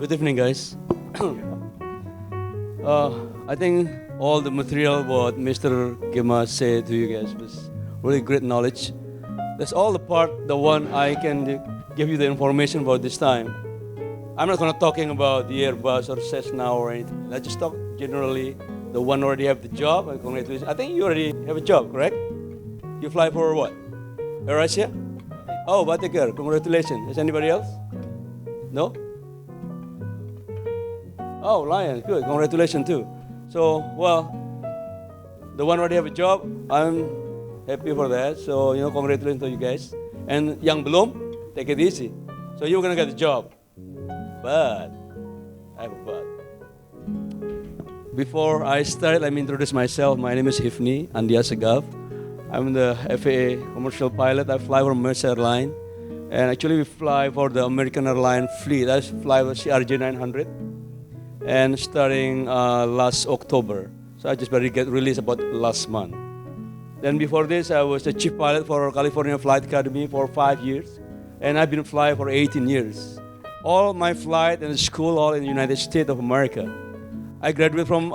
Good evening, guys. I think all the material what Mr. Gima said to you guys was really great knowledge. That's all the part, the one I can give you the information about this time. I'm not going to talking about the Airbus or Cessna or anything. Let's just talk generally. The one already have the job. Congratulations. I think you already have a job, correct? You fly for what? AirAsia? Oh, Batikar. Congratulations. Is anybody else? No? Oh, Lion. Good. Congratulations too. So, well, the one already have a job. I'm happy for that. So, congratulations to you guys. And yang belum, take it easy. So you're going to get the job. But, I have a but. Before I start, let me introduce myself. My name is Hifni Andia Segaf. I'm the FAA commercial pilot. I fly for Nuys Airline. And actually we fly for the American airline fleet. I fly with CRJ 900. And starting last October. So I just barely get released about last month. Then before this, I was the chief pilot for California Flight Academy for 5 years. And I've been flying for 18 years. All my flight and school all in the United States of America. I graduated from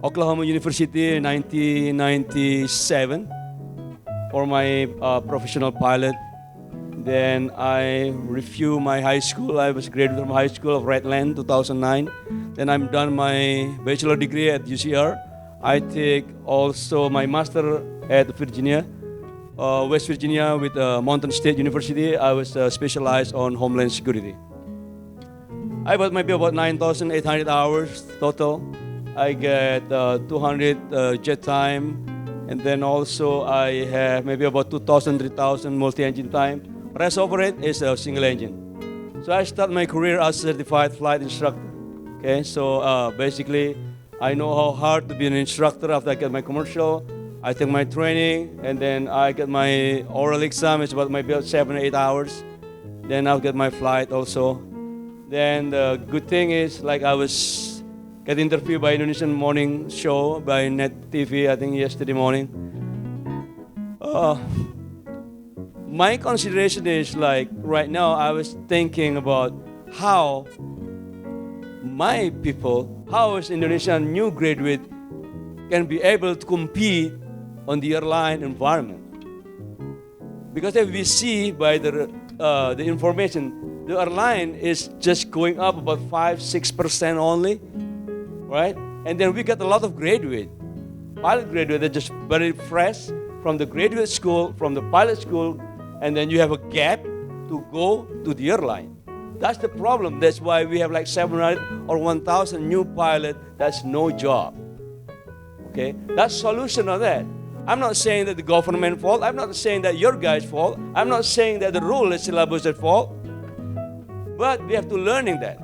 Oklahoma University in 1997 for my professional pilot. Then I review my high school. I was graduated from high school of Redland 2009. Then I'm done my bachelor degree at UCR. I take also my master at Virginia, West Virginia with Mountain State University. I was specialized on Homeland Security. I got maybe about 9,800 hours total. I get 200 jet time, and then also I have maybe about 2,000, 3,000 multi-engine time. Rest of it is a single engine. So I start my career as a certified flight instructor. Okay, so basically I know how hard to be an instructor after I get my commercial. I take my training, and then I get my oral exam. It's about maybe 7 or 8 hours. Then I'll get my flight also. Then the good thing is, like I was get interviewed by Indonesian morning show by Net TV, I think yesterday morning. My consideration is like right now I was thinking about how my people, how is Indonesian new graduate can be able to compete on the airline environment. Because if we see by the information, the airline is just going up about 5-6% only, right? And then we get a lot of graduate, pilot graduate that just very fresh from the graduate school, from the pilot school, and then you have a gap to go to the airline. That's the problem. That's why we have like 700 or 1,000 new pilot that's no job. Okay, that's solution of that. I'm not saying that the government fault. I'm not saying that your guys' fault. I'm not saying that the rule is syllabus at fault. But we have to learning that.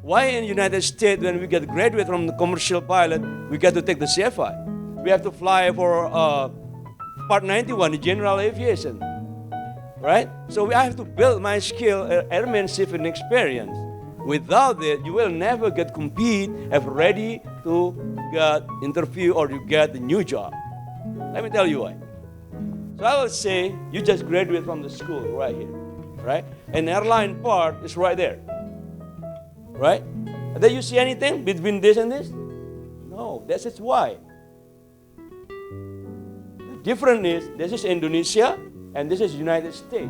Why in the United States when we get graduate from the commercial pilot, we get to take the CFI. We have to fly for Part 91, the general aviation. Right? So I have to build my skill, airmanship and experience. Without it, you will never get compete if ready to get interview or you get a new job. Let me tell you why. So I will say you just graduate from the school right here, right? And the airline part is right there, right? Did you see anything between this and this? No, this is why. The difference is this is Indonesia and this is United States.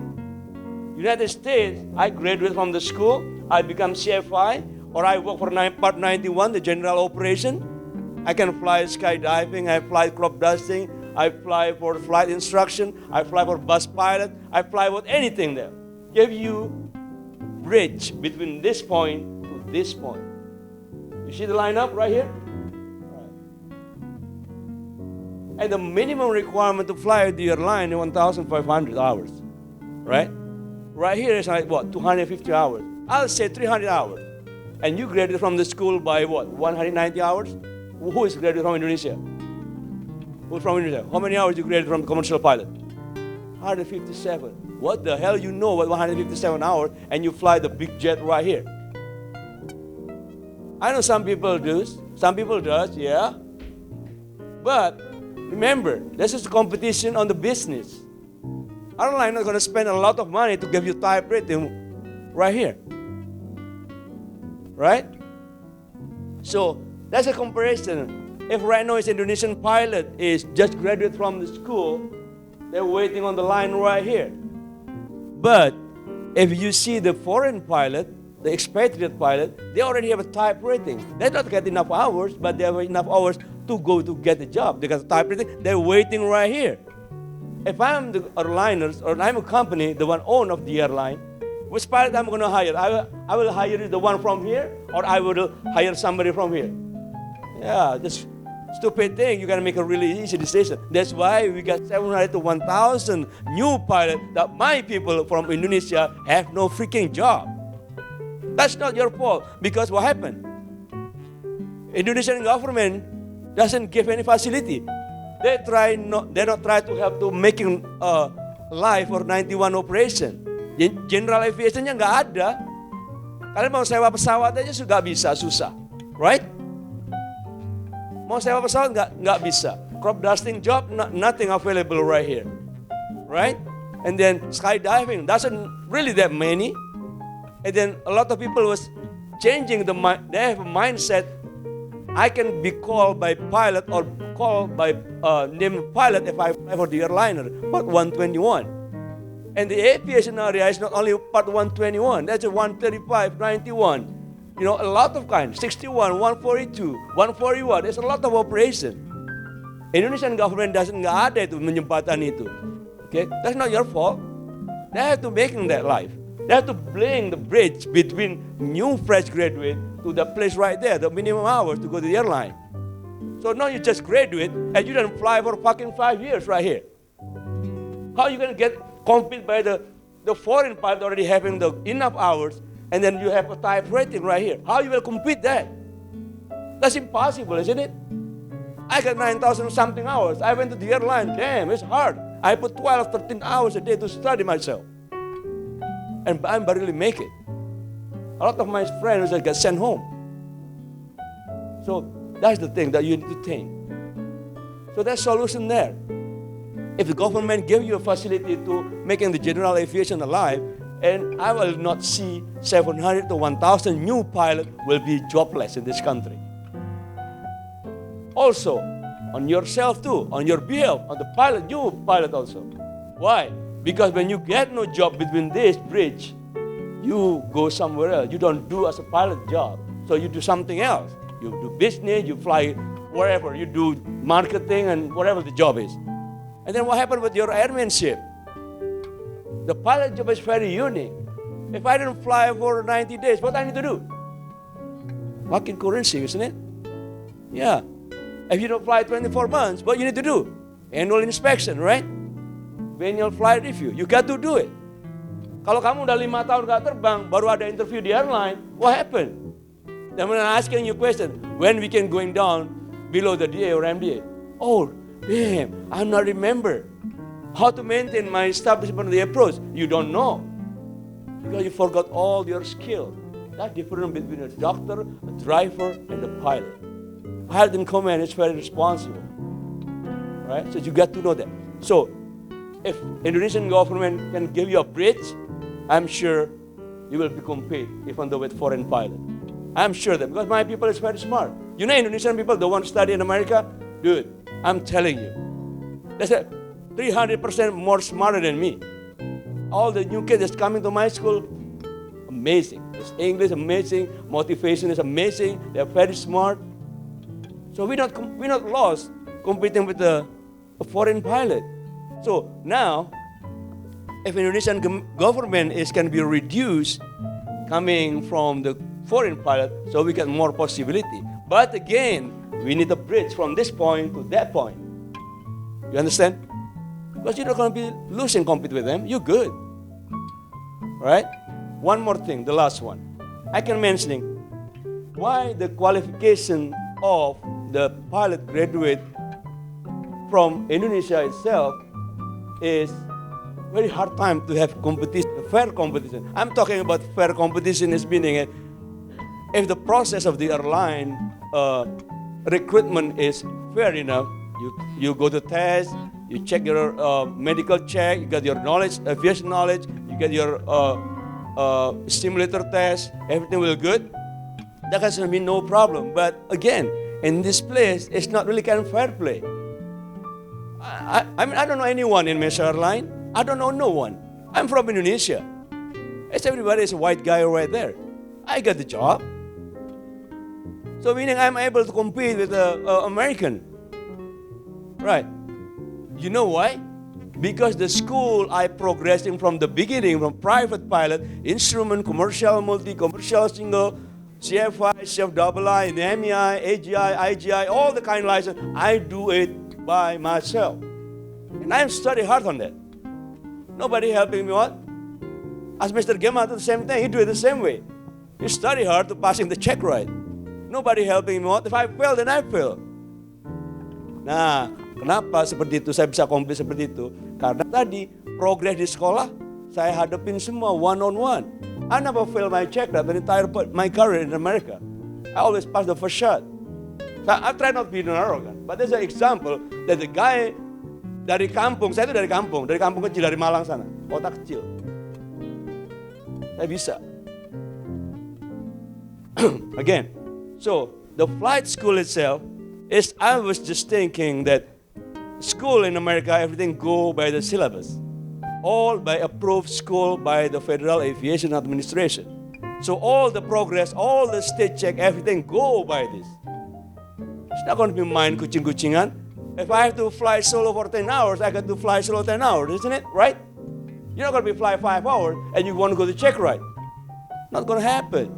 United States, I graduate from the school, I become CFI, or I work for Part 91, the general operation. I can fly skydiving, I fly crop dusting, I fly for flight instruction, I fly for bus pilot, I fly with anything there. Give you bridge between this point to this point. You see the lineup right here? Right. And the minimum requirement to fly the airline is 1,500 hours, right? Right here is like what, 250 hours. I'll say 300 hours. And you graduated from the school by what, 190 hours? Who is graduated from Indonesia? Who's from Indonesia? How many hours you graduated from commercial pilot? 157. What the hell you know what 157 hours and you fly the big jet right here? I know some people do. Some people does, yeah. But remember, this is a competition on the business. Airline not going to spend a lot of money to give you type rating right here. right? So that's a comparison. If right now an Indonesian pilot is just graduate from the school, they're waiting on the line right here. But if you see the foreign pilot, the expatriate pilot, they already have a type rating. They don't get enough hours, but they have enough hours to go to get the job. They got a type rating, they're waiting right here. If I'm the airliners, or I'm a company, the one owner of the airline, which pilot I'm going to hire? I will hire the one from here, or I will hire somebody from here. Yeah, this stupid thing. You got to make a really easy decision. That's why we got 700 to 1,000 new pilots that my people from Indonesia have no freaking job. That's not your fault, because what happened? Indonesian government doesn't give any facility. They not try to help to making live for 91 operation. General aviationnya nggak ada. Kalian mau sewa pesawat aja sudah bisa, susah, right? Mau sewa pesawat nggak bisa. Crop dusting job, nothing available right here, right? And then skydiving doesn't really that many. And then a lot of people was changing they have a mindset. I can be called by pilot or called by named pilot if I fly for the airliner, Part 121. And the aviation area is not only Part 121, that's a 135, 91. You know, a lot of kinds, 61, 142, 141, there's a lot of operation. Indonesian government nggak ada itu menyempatan itu. Okay, that's not your fault. They have to make that life. They have to bring the bridge between new fresh graduate to the place right there, the minimum hours to go to the airline. So now you just graduate and you don't fly for fucking 5 years right here. How are you going to compete by the foreign pilot already having the enough hours, and then you have a type rating right here? How you will compete that? That's impossible, isn't it? I got 9,000 something hours. I went to the airline. Damn, it's hard. I put 12, 13 hours a day to study myself. And I barely make it. A lot of my friends that got sent home. So that's the thing that you need to think. So there's solution there. If the government give you a facility to making the general aviation alive, and I will not see 700 to 1,000 new pilots will be jobless in this country. Also, on yourself too, on your behalf, on the pilot, new pilot also. Why? Because when you get no job between this bridge, you go somewhere else. You don't do as a pilot job. So you do something else. You do business, you fly wherever. You do marketing and whatever the job is. And then what happened with your airmanship? The pilot job is very unique. If I didn't fly for 90 days, what I need to do? Fucking currency, isn't it? Yeah. If you don't fly 24 months, what you need to do? Annual inspection, right? Annual flight review. You got to do it. Kalau kamu udah 5 tahun gak terbang, baru ada interview di airline, what happened? Then when I'm asking you a question, when we can going down below the DA or MDA? Oh, damn, I not remember how to maintain my establishment of the approach. You don't know because you forgot all your skill. That's different between a doctor, a driver, and a pilot. Pilot in command is very responsible, right? So you got to know that. So if Indonesian government can give you a bridge, I'm sure you will be compete even though with foreign pilot. I'm sure that because my people is very smart. You know, Indonesian people don't want to study in America, dude. I'm telling you, they said 300% more smarter than me. All the new kids that's coming to my school, amazing. It's English amazing, motivation is amazing. They're very smart. So we're not lost competing with a foreign pilot. So now, if Indonesian government can be reduced coming from the foreign pilot, so we get more possibility. But again, we need a bridge from this point to that point. You understand? Because you're not going to be losing compete with them. You're good. Right? One more thing, the last one. I can mention why the qualification of the pilot graduate from Indonesia itself is very hard time to have competition, fair competition. I'm talking about fair competition is meaning if the process of the airline recruitment is fair enough, you go to test, you check your medical check, you get your knowledge, aviation knowledge, you get your simulator test, everything will good. that has been no problem. But again, in this place, it's not really kind of fair play. I mean, I don't know anyone in Malaysia Airline. I don't know no one. I'm from Indonesia. It's everybody is a white guy right there. I got the job. So meaning I'm able to compete with the American. Right. You know why? Because the school I progressing from the beginning, from private pilot, instrument, commercial, multi-commercial, single, CFI, CFII, NMI, AGI, IGI, all the kind of license, I do it by myself. And I study hard on that. Nobody helping me what? As Mr. Gemma, the same thing, he do it the same way. He study hard to passing the check right. Nobody helping me what? If I fail, then I fail. Nah, kenapa seperti itu, saya bisa komplit seperti itu? Karena tadi, progres di sekolah, saya hadapin semua one-on-one. I never fail my check that the entire my career in America. I always pass the first shot. So I try not to be arrogant. But there's an example that the guy dari kampung, saya itu dari kampung kecil, dari Malang sana, kota kecil. Saya bisa. Again, so the flight school itself is, I was just thinking that school in America, everything go by the syllabus. All by approved school by the Federal Aviation Administration. So all the progress, all the state check, everything go by this. It's not going to be mine kucing-kucingan. If I have to fly solo for 10 hours, I got to fly solo 10 hours, isn't it? Right? You're not going to be fly 5 hours and you want to go to check right. Not going to happen.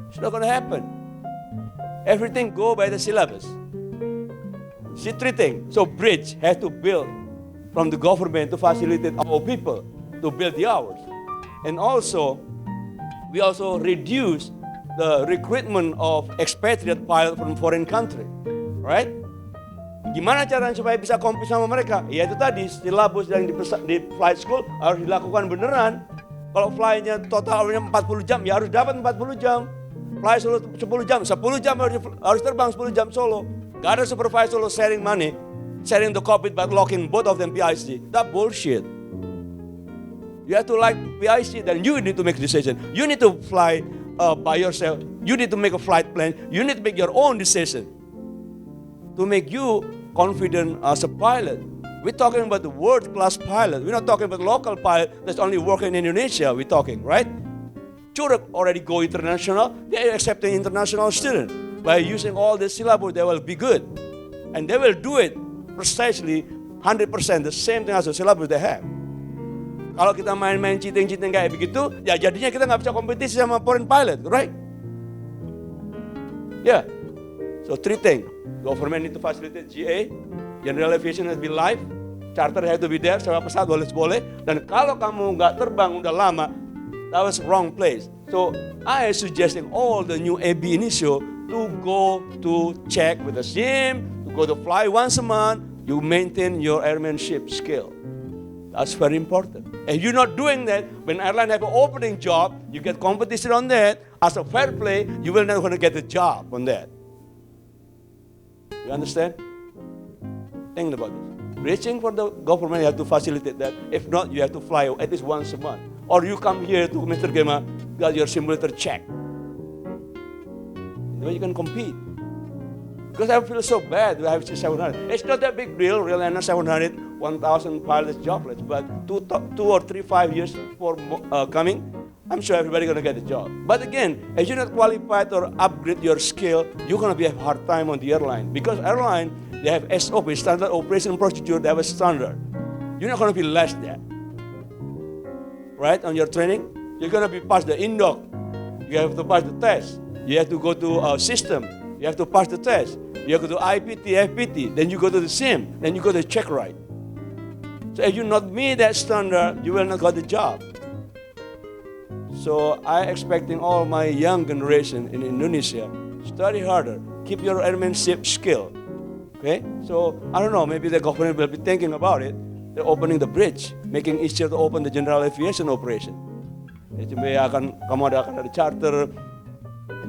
It's not going to happen. Everything go by the syllabus. See, three things. So bridge has to build from the government to facilitate our people to build the hours. And also, we also reduce the recruitment of expatriate pilot from foreign country. Right? Gimana caranya supaya bisa compete sama mereka? Ya itu tadi, silabus yang di flight school harus dilakukan beneran. Kalau fly-nya totalnya 40 jam, ya harus dapat 40 jam. Fly solo 10 jam, 10 jam harus terbang 10 jam solo. Gak ada supervisor solo sharing money, sharing the cockpit but locking both of them PIC. That bullshit. You have to like PIC, then you need to make a decision. You need to fly by yourself. You need to make a flight plan. You need to make your own decision to make you confident as a pilot. We're talking about the world-class pilot. We're not talking about local pilot that's only working in Indonesia. We're talking, right? Churuk already go international. They're accepting international students. By using all the syllabus, they will be good. And they will do it precisely 100% the same thing as the syllabus they have. Kalau kita main-main cheating-cheating kayak begitu, ya jadinya kita nggak bisa kompetisi sama foreign pilot, right? Yeah. So three things. Government need to facilitate GA, general aviation has to be live, charter have to be there, sewa pesawat boleh. Dan kalau kamu nggak terbang udah lama, that was wrong place. So I suggesting all the new AB initio to go to check with the SIM, to go to fly once a month. You maintain your airmanship skill. That's very important. If you're not doing that, when airline have an opening job, you get competition on that. As a fair play, you will not going to get a job on that. You understand? Think about this. Reaching for the government, you have to facilitate that. If not, you have to fly at least once a month. Or you come here to Mr. Gema, got your simulator checked. Then you can compete. Because I feel so bad. I have 700. It's not that big deal, really. I'm not 700, 1,000 pilots jobless. But 2 or 3, 5 years for coming, I'm sure everybody's going to get a job. But again, if you're not qualified or upgrade your skill, you're going to be a hard time on the airline. Because airline, they have SOP, standard operation procedure. They have a standard. You're not going to be less than. Right, on your training, you're going to be past the INDOC. You have to pass the test. You have to go to a system. You have to pass the test. You have to do IPT, FPT. Then you go to the SIM. Then you go to check right. So if you not meet that standard, you will not get the job. So I expecting all my young generation in Indonesia, study harder. Keep your airmanship skill. Okay? So I don't know, maybe the government will be thinking about it. They're opening the bridge, making easier to open the general aviation operation. Jadi kamu akan ada charter.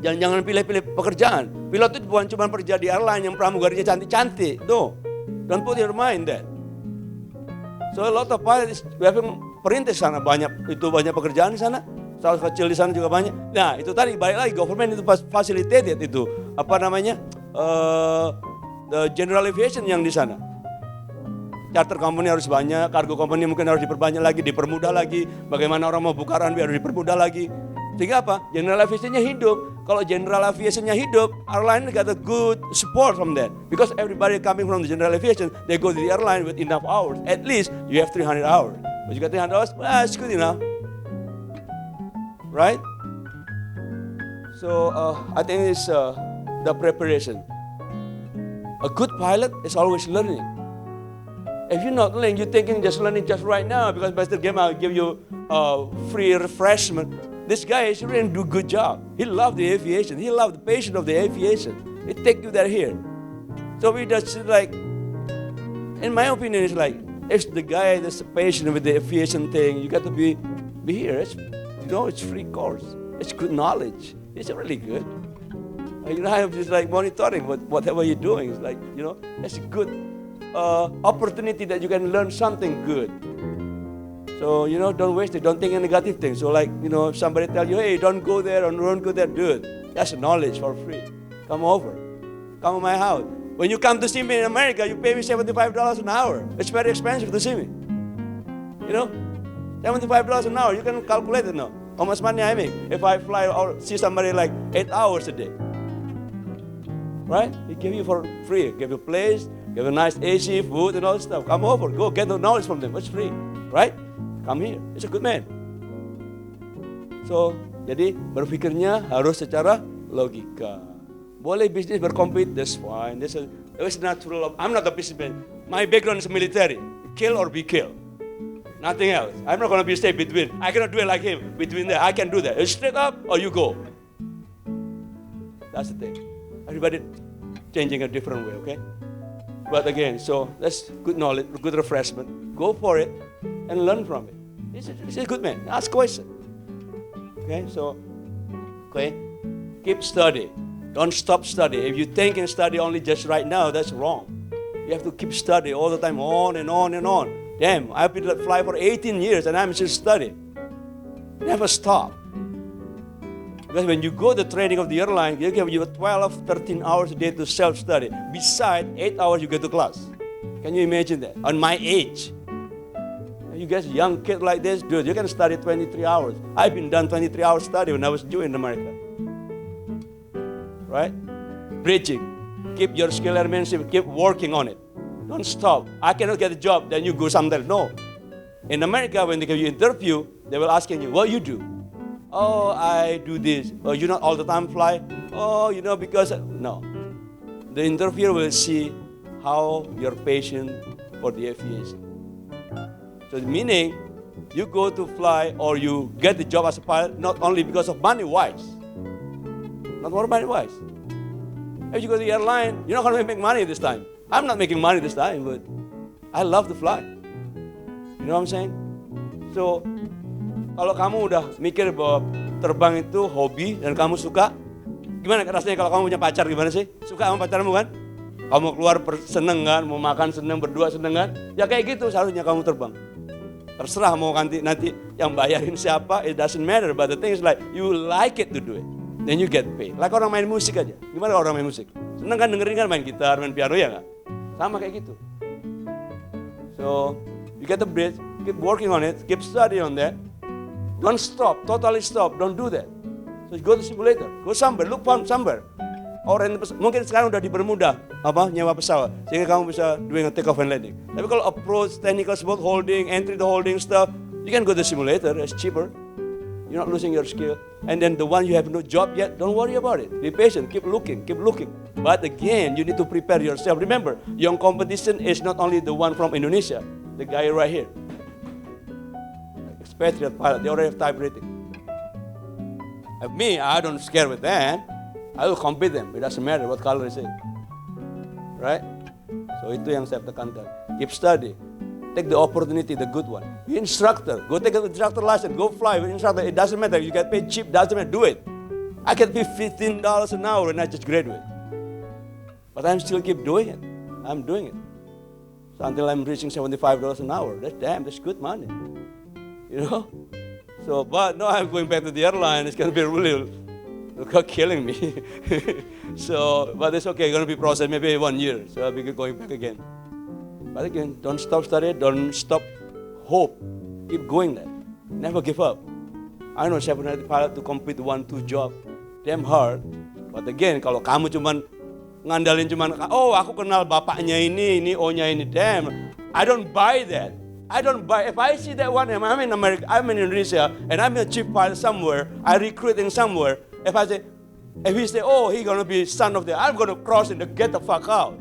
Jangan pilih-pilih pekerjaan. Pilot itu bukan cuma kerja di airline yang pramugarinya cantik-cantik. No, don't put your mind that. So a lot of pilots, we have perintis sana banyak pekerjaan di sana. pesawat kecil di sana juga banyak. Nah, itu tadi balik lagi government itu facilitated itu the general aviation yang di sana. Charter company harus banyak, cargo company mungkin harus diperbanyak lagi, dipermudah lagi. Bagaimana orang mau buka runway harus dipermudah lagi. Sehingga apa? General aviation-nya hidup. Kalau general aviation-nya hidup, airline got a good support from that. Because everybody coming from the general aviation, they go to the airline with enough hours. At least you have 300 hours. But you got 300 hours, well, it's good enough. Right? So I think it's the preparation. A good pilot is always learning. If you're not learning, you're thinking just learning just right now because Pastor Game I'll give you free refreshment. This guy is really do a good job. He loved the aviation. He loved the passion of the aviation. It take you there here. So we just like, in my opinion, it's like, if the guy that's patient with the aviation thing, you got to be here. It's, it's free course. It's good knowledge. It's really good. You don't have just like monitoring whatever you're doing. It's like, it's a good opportunity that you can learn something good. So, don't waste it. Don't think a negative thing. So like, if somebody tell you, hey, don't go there or don't go there, do it. That's knowledge for free. Come over. Come to my house. When you come to see me in America, you pay me $75 an hour. It's very expensive to see me. $75 an hour. You can calculate it now. How much money I make if I fly or see somebody like 8 hours a day. Right? He give you for free. Give you a place, give you nice AC, food and all that stuff. Come over. Go get the knowledge from them. It's free. Right? Come here. It's a good man. So, jadi berpikirnya harus secara logika. Boleh bisnis berkompet, that's fine. It's natural. I'm not a businessman. My background is military. Kill or be killed. Nothing else. I'm not going to be stay between. I cannot do it like him. Between there, I can do that. It's straight up or you go. That's the thing. Everybody changing a different way, okay? But again, so that's good knowledge, good refreshment. Go for it and learn from it. He's a good man. Ask questions. Okay, so, keep study. Don't stop study. If you think and study only just right now, that's wrong. You have to keep study all the time, on and on and on. Damn, I've been fly for 18 years and I'm still studying. Never stop. Because when you go to training of the airline, they give you 12, 13 hours a day to self-study. Besides, 8 hours you go to class. Can you imagine that? On my age. You guys, young kid like this, dude, you can study 23 hours. I've been done 23 hours study when I was doing in America. Right? Preaching. Keep your skill airmanship. Keep working on it. Don't stop. I cannot get a job, then you go somewhere. No. In America, when they give you interview, they will ask you, what you do? Oh, I do this. Oh, you not all the time fly? Oh, because... No. The interviewer will see how you're patient for the aviation. So meaning, you go to fly or you get the job as a pilot not only because of money-wise. Not more money-wise. If you go to the airline, you're not going to make money this time. I'm not making money this time, but I love to fly. You know what I'm saying? So, kalau kamu udah mikir bahwa terbang itu hobi dan kamu suka, gimana rasanya kalau kamu punya pacar, gimana sih? Suka sama pacarmu kan? Kamu keluar seneng kan? Mau makan seneng, berdua seneng kan? Ya kayak gitu seharusnya kamu terbang. Terserah mau nanti yang bayarin siapa, it doesn't matter. But the thing is like, you like it to do it. Then you get paid. Like orang main musik aja. Gimana kalau orang main musik? Seneng kan dengerin kan main gitar, main piano ya nggak? Sama kayak gitu. So, you get the breath, keep working on it, keep studying on that. Don't stop, totally stop, don't do that. So go to simulator, go somewhere, look from somewhere. Mungkin sekarang udah dipermudah nyewa pesawat sehingga kamu bisa doing a take off and landing. Tapi kalau approach, technical spot, holding, entry the holding stuff, you can go to simulator, it's cheaper. You're not losing your skill. And then the one you have no job yet, don't worry about it. Be patient, keep looking, keep looking. But again, you need to prepare yourself. Remember, your competition is not only the one from Indonesia, the guy right here. Expatriate pilot, they already have type rating. Me, I don't scare with that. I will compete them. It doesn't matter what color is it. Right? So itu yang saya tekankan. Keep study. Take the opportunity, the good one. Be instructor. Go take an instructor license. Go fly with instructor. It doesn't matter. You get paid cheap. Doesn't matter. Do it. I get paid $15 an hour when I just graduate. But I'm still keep doing it. I'm doing it. So until I'm reaching $75 an hour. That's good money. So, but no, I'm going back to the airline. It's going to be really killing me. So, but it's okay. It's going to be processed maybe 1 year. So I'll be going back again. But again, don't stop studying. Don't stop hope. Keep going there. Never give up. I know 700 pilot to compete 1-2 job. Damn hard. But again, kalau kamu cuman ngandalin cuman, oh aku kenal bapaknya ini O-nya ini, damn. I don't buy that. I don't buy. If I see that one, I'm in America, I'm in Indonesia, and I'm a chief pilot somewhere, I recruiting somewhere. If he say, oh, he gonna be son of the, I'm gonna cross and get the fuck out.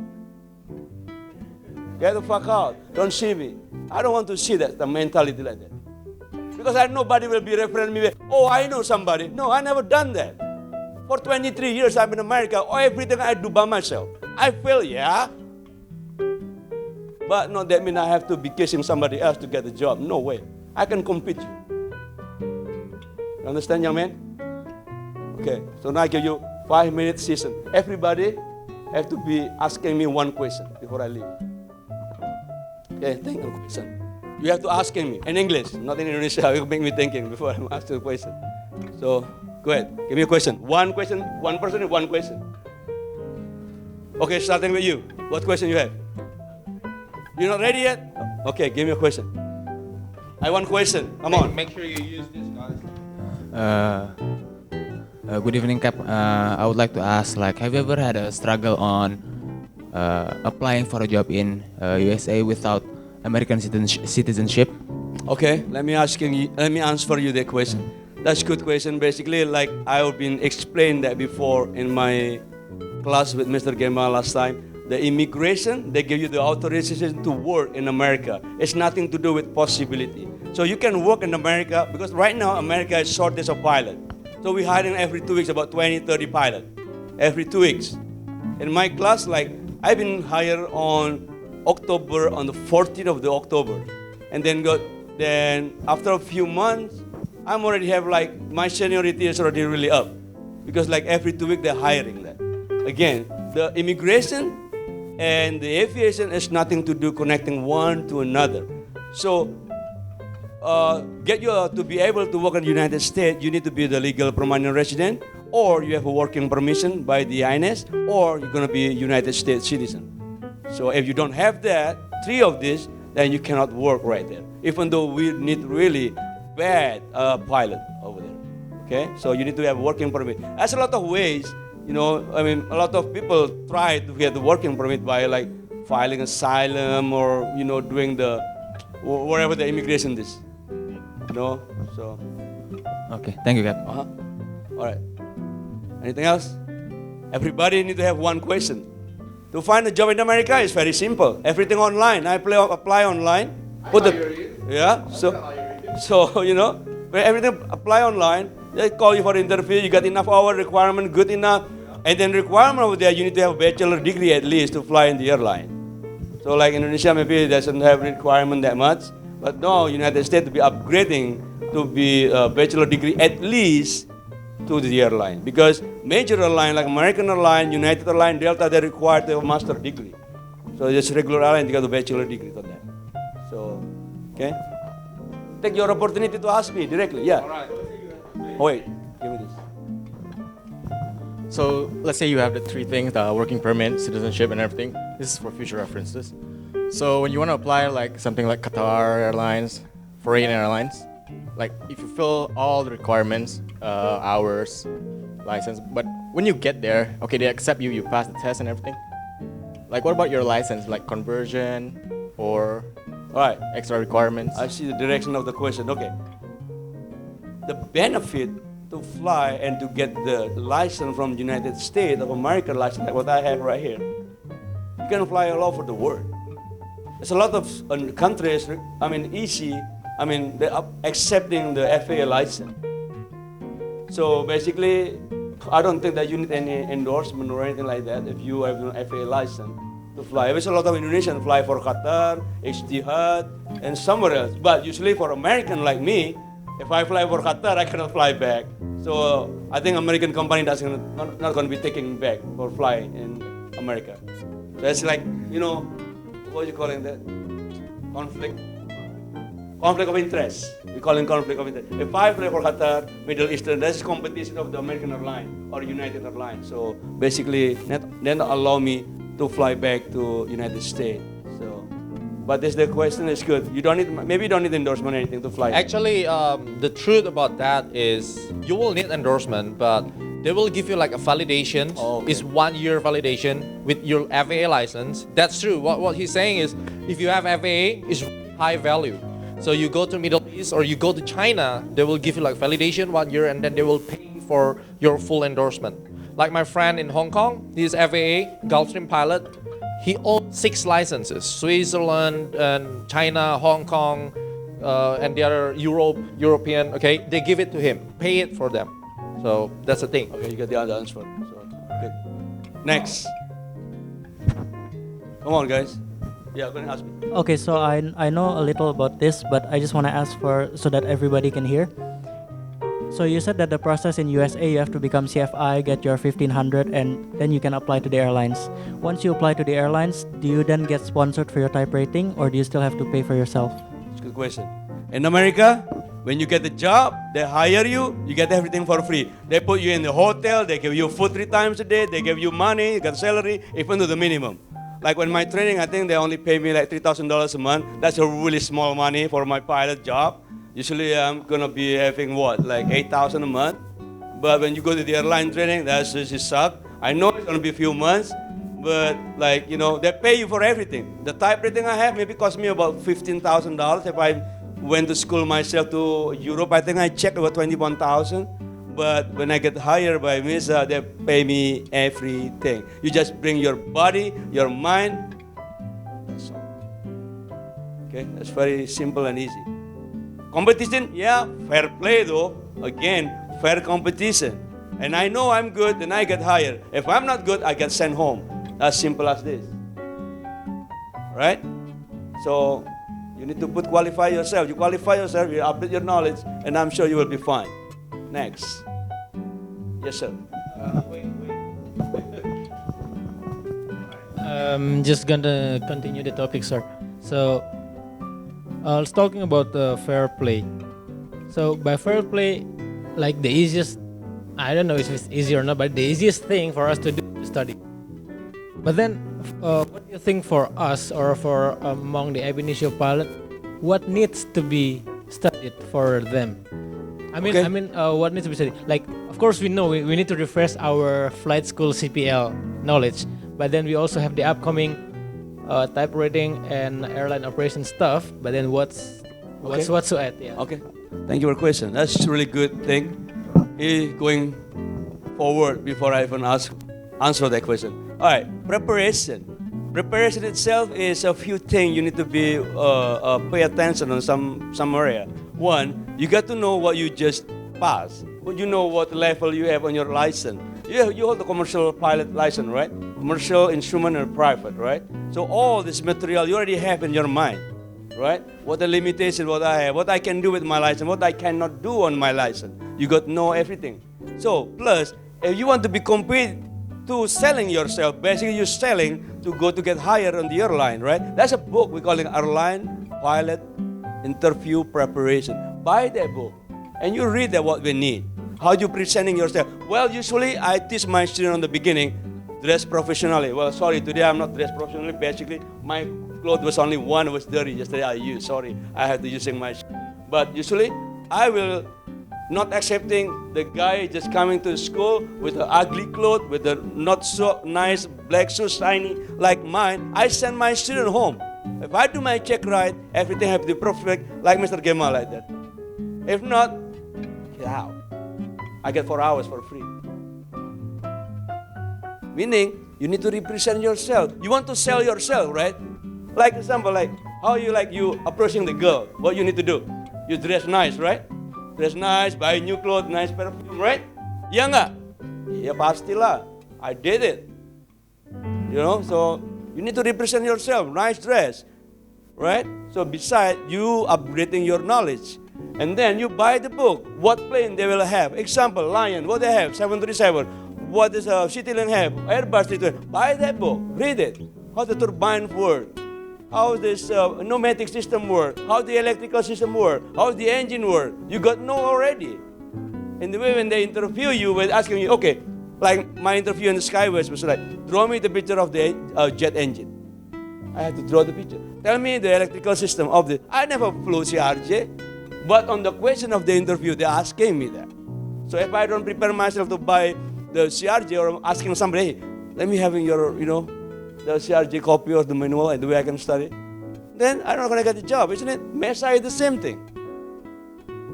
Get the fuck out. Don't see me. I don't want to see that, the mentality like that. Because nobody will be referring me, oh, I know somebody. No, I never done that. For 23 years I'm in America, everything I do by myself. I fail, yeah. But no, that means I have to be kissing somebody else to get the job. No way. I can compete you. You understand, young man? Okay, so now I give you 5-minute session. Everybody have to be asking me one question before I leave. Okay, think of a question. You have to ask me in English, not in Indonesia. It will make me thinking before I'm asking a question. So, go ahead. Give me a question. One question, one person, one question. Okay, starting with you. What question you have? You're not ready yet? Okay, give me a question. I want question. Come on. Make sure you use this, guys. Good evening, Cap. I would like to ask, have you ever had a struggle on applying for a job in USA without American citizenship? Okay, let me answer you that question. That's a good question. Basically, like I've been explained that before in my class with Mr. Gemal last time. The immigration, they give you the authorization to work in America. It's nothing to do with possibility. So you can work in America, because right now America is shortage of pilot. So we're hiring every 2 weeks about 20, 30 pilots. Every 2 weeks. In my class, I've been hired on the 14th of October. And then after a few months, I'm already have my seniority is already really up. Because every 2 weeks they're hiring that. Again, the immigration and the aviation is nothing to do connecting one to another. So, get you to be able to work in the United States, you need to be the legal permanent resident, or you have a working permission by the INS, or you're going to be a United States citizen. So if you don't have that, 3 of these, then you cannot work right there. Even though we need really bad pilot over there. Okay, so you need to have a working permit. There's a lot of ways. A lot of people try to get the working permit by filing asylum or, doing whatever the immigration is. So. Okay, thank you, Cap. All right. Anything else? Everybody need to have one question. To find a job in America is very simple. Everything online. I apply online. Everything apply online. They call you for interview. You got enough hour requirement, good enough. And then requirement over there, you need to have a bachelor degree at least to fly in the airline. So Indonesia maybe doesn't have requirement that much. But no, United States to be upgrading to be a bachelor degree at least to the airline. Because major airline like American Airline, United Airline, Delta, they require to have a master degree. So just regular airline, you got a bachelor degree on that. So, okay. Take your opportunity to ask me directly. Yeah. All right. Oh, wait, give me this. So let's say you have the 3 things, the working permit, citizenship, and everything. This is for future references. So when you want to apply something like Qatar Airlines, foreign airlines, if you fill all the requirements, hours, license, but when you get there, okay, they accept you, you pass the test and everything. What about your license, conversion or extra requirements? I see the direction of the question. Okay. The benefit to fly and to get the license from United States of America license, like what I have right here, you can fly all over the world. There's a lot of countries, easy, they're accepting the FAA license. So basically, I don't think that you need any endorsement or anything like that if you have an FAA license to fly. There's a lot of Indonesians fly for Qatar, Etihad, and somewhere else. But usually for American like me, if I fly for Qatar, I cannot fly back. So I think American company not going to be taking me back for flying in America. That's what you calling that? Conflict conflict of interest. We call it conflict of interest. If I fly for Qatar, Middle Eastern, that's competition of the American airline or United Airlines. So basically, they don't allow me to fly back to United States. So, but this the question is good. You don't need, maybe you don't need endorsement or anything to fly. Actually, the truth about that is you will need endorsement, but they will give you like a validation. Okay. It's 1 year validation with your FAA license. That's true. What he's saying is, if you have FAA, it's high value. So you go to Middle East or you go to China, they will give you like validation 1 year, and then they will pay for your full endorsement. Like my friend in Hong Kong, he's FAA Gulfstream pilot. He owns 6 licenses: Switzerland and China, Hong Kong, and the other European. Okay, they give it to him, pay it for them. So that's the thing. Okay, you get the other answer. So, good. Next. Come on, guys. Yeah, go ahead and ask me. Okay, so I know a little about this, but I just want to ask so that everybody can hear. So you said that the process in USA, you have to become CFI, get your 1500, and then you can apply to the airlines. Once you apply to the airlines, do you then get sponsored for your type rating, or do you still have to pay for yourself? It's a good question. In America, when you get the job, they hire you, you get everything for free. They put you in the hotel, they give you food 3 times a day, they give you money, you get salary, even to the minimum. Like when my training, I think they only pay me like $3,000 a month. That's a really small money for my pilot job. Usually I'm gonna be having what, like $8,000 a month. But when you go to the airline training, that's just suck. I know it's gonna be a few months, but like, you know, they pay you for everything. The type rating I have maybe cost me about $15,000. If I went to school myself to Europe, I think I checked about 21,000. But when I get hired by Visa, they pay me everything. You just bring your body, your mind. That's all. Okay, that's very simple and easy. Competition, yeah, fair play though. Again, fair competition. And I know I'm good, then I get hired. If I'm not good, I get sent home. As simple as this. Right? So you need to qualify yourself. You qualify yourself, you update your knowledge, and I'm sure you will be fine. Next. Yes, sir. Just gonna continue the topic, sir. So, let's talking about fair play. So, by fair play, like the easiest, I don't know if it's easy or not, but the easiest thing for us to do is study. But then, what do you think for us or for among the ab initio pilot, what needs to be studied for them? What needs to be studied? Like, of course, we know we need to refresh our flight school CPL knowledge, but then we also have the upcoming type rating and airline operation stuff. But then what's to add? Yeah. Okay. Thank you for your question. That's a really good thing. Going forward before I even answer that question. All right, preparation. Preparation itself is a few things you need to be pay attention on some area. One, you got to know what you just passed. You know what level you have on your license. You hold the commercial pilot license, right? Commercial, instrument, and private, right? So all this material you already have in your mind, right? What the limitation, what I have, what I can do with my license, what I cannot do on my license. You got to know everything. So plus, if you want to be compete to selling yourself, basically you're selling to go to get hired on the airline, right? That's a book we call it Airline Pilot Interview Preparation. Buy that book and you read that what we need. How you presenting yourself? Well, usually I teach my students on the beginning, dress professionally. Well, sorry, today I'm not dressed professionally. Basically, my clothes was only one was dirty. Yesterday I used. Sorry, I had to using my. But usually I will not accepting the guy just coming to school with an ugly clothes, with a not so nice black shoes, shiny like mine. I send my student home. If I do my check right, everything have to be perfect, like Mr. Gemal like that. If not, get out. I get 4 hours for free. Meaning, you need to represent yourself. You want to sell yourself, right? Like example, like how you approaching the girl. What you need to do? You dress nice, right? Dress nice, buy new clothes, nice perfume, right? Ya enggak? Ya pastilah. I did it. You know, so you need to represent yourself, nice dress, right? So besides you upgrading your knowledge, and then you buy the book, what plane they will have. Example, Lion, what they have, 737. What does Citylink have? Airbus 320. Buy that book, read it. How the turbine work. how this pneumatic system work, how the electrical system work, how the engine work. You got know already. And the way when they interview you, when asking you, okay, like my interview in the Skywest was like, draw me the picture of the jet engine. I had to draw the picture. Tell me the electrical system of the. I never flew CRJ, but on the question of the interview, they asking me that. So if I don't prepare myself to buy the CRJ or asking somebody, hey, let me have your, the CRJ copy of the manual and the way I can study, then I'm not going to get the job, isn't it? Mesa is the same thing.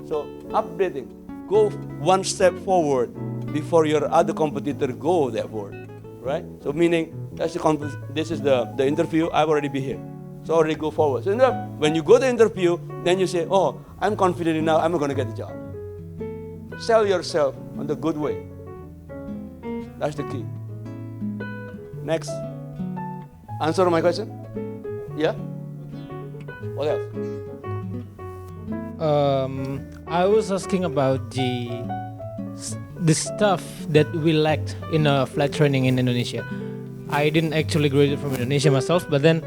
So updating, go one step forward before your other competitor go that forward, right? So meaning this is the interview. I've already been here, so already go forward. So when you go to the interview, then you say, oh, I'm confident enough. I'm going to get the job. Sell yourself on the good way. That's the key. Next. Answer my question? Yeah? What else? I was asking about the stuff that we lacked in flight training in Indonesia. I didn't actually graduate from Indonesia myself, but then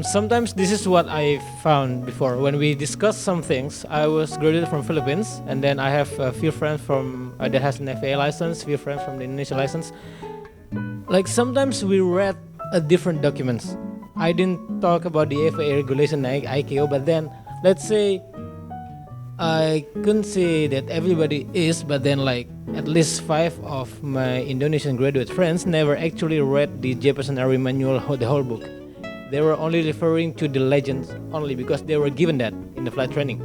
sometimes this is what I found before. When we discuss some things, I was graduated from Philippines, and then I have a few friends from that has an FAA license, few friends from the Indonesia license. Like sometimes we read different documents. I didn't talk about the FAA regulation ICAO, but then let's say I couldn't say that everybody is, but then like at least 5 of my Indonesian graduate friends never actually read the Jefferson Airway manual, the whole book. They were only referring to the legends only because they were given that in the flight training.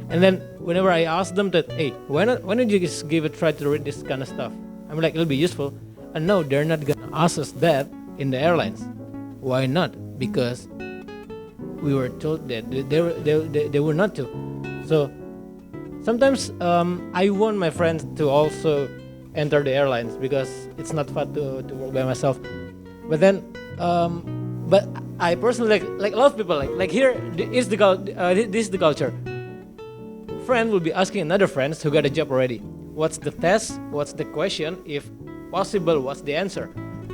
And then whenever I asked them that, hey, why don't you just give a try to read this kind of stuff? I'm like, it'll be useful. And no, they're not gonna ask us that in the airlines. Why not? Because we were told that they were not to. So sometimes I want my friends to also enter the airlines because it's not fun to work by myself. But then, but I personally like a lot of people like here is the this is the culture. Friend will be asking another friends who got a job already. What's the test? What's the question? If possible, what's the answer?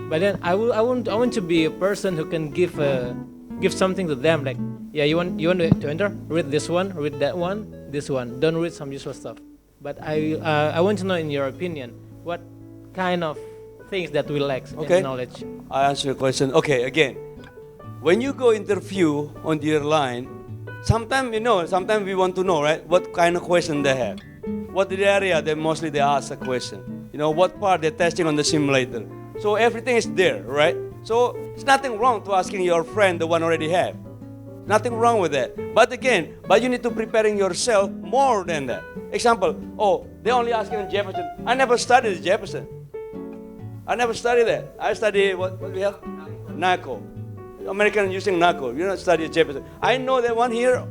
But then I want to be a person who can give something to them. Like, yeah, you want to enter? Read this one, read that one, this one. Don't read some useless stuff. But I want to know, in your opinion, what kind of things that we lack in knowledge. I answer your question. Okay, again, when you go interview on the airline, sometimes we want to know, right? What kind of question they have? What the area they mostly they ask a question? What part they're testing on the simulator. So everything is there, right? So it's nothing wrong to asking your friend the one already have. Nothing wrong with that. But again, you need to preparing yourself more than that. Example, they only asking Jefferson. I never studied Jefferson. I never studied that. I study what we have? NACO. American using NACO. You don't study Jefferson. I know that one here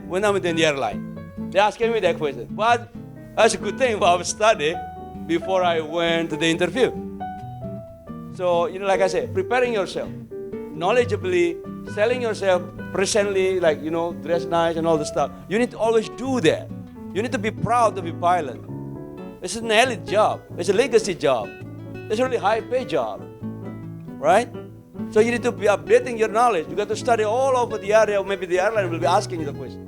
when I'm in the airline. They asking me that question. But that's a good thing about study before I went to the interview. So, like I said, preparing yourself, knowledgeably, selling yourself, presently, like, dress nice and all the stuff. You need to always do that. You need to be proud to be pilot. It's an elite job. It's a legacy job. It's a really high-pay job, right? So you need to be updating your knowledge. You got to study all over the area. Maybe the airline will be asking you the question.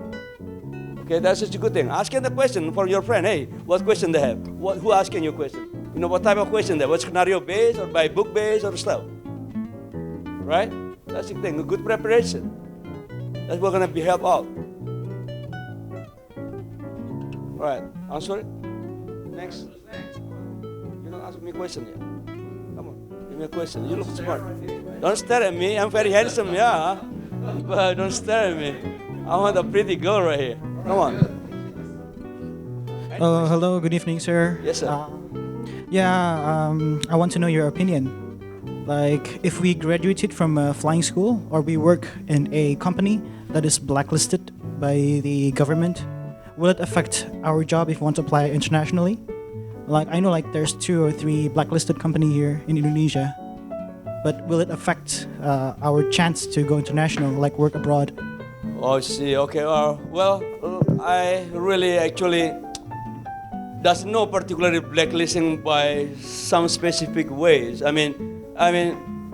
Okay, that's just a good thing. Asking the question for your friend. Hey, what question they have? Who asking you question? What type of question they have? What scenario based or by book based or stuff? Right? That's the thing. A good preparation. That's what's gonna be help out. Right. Answer it. Next. You don't ask me a question yet. Come on, give me a question. You look smart. Don't stare at me. I'm very handsome, yeah. But don't stare at me. I want a pretty girl right here. Come on. Hello, good evening, sir. Yes, sir. I want to know your opinion. Like, if we graduated from a flying school or we work in a company that is blacklisted by the government, will it affect our job if we want to apply internationally? Like, I know like there's 2 or 3 blacklisted company here in Indonesia, but will it affect our chance to go international, like work abroad? Oh, I see. Okay. Well, I really actually there's no particular blacklisting by some specific ways. I mean,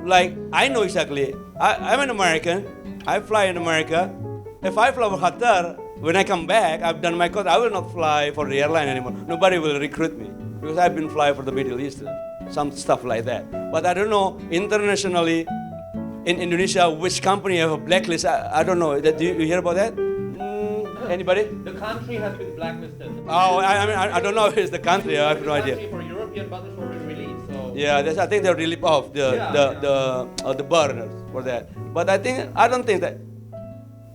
like, I know exactly. I'm an American. I fly in America. If I fly for Qatar, when I come back, I've done my course. I will not fly for the airline anymore. Nobody will recruit me because I've been flying for the Middle East, some stuff like that. But I don't know internationally in Indonesia which company have a blacklist. I don't know. Do you hear about that? Anybody? The country has been blacklisted. Oh, I don't know if it's the country. I have no idea. For European, but it's already released. So. Yeah, I think they'll relieve off the burners for that. But I don't think that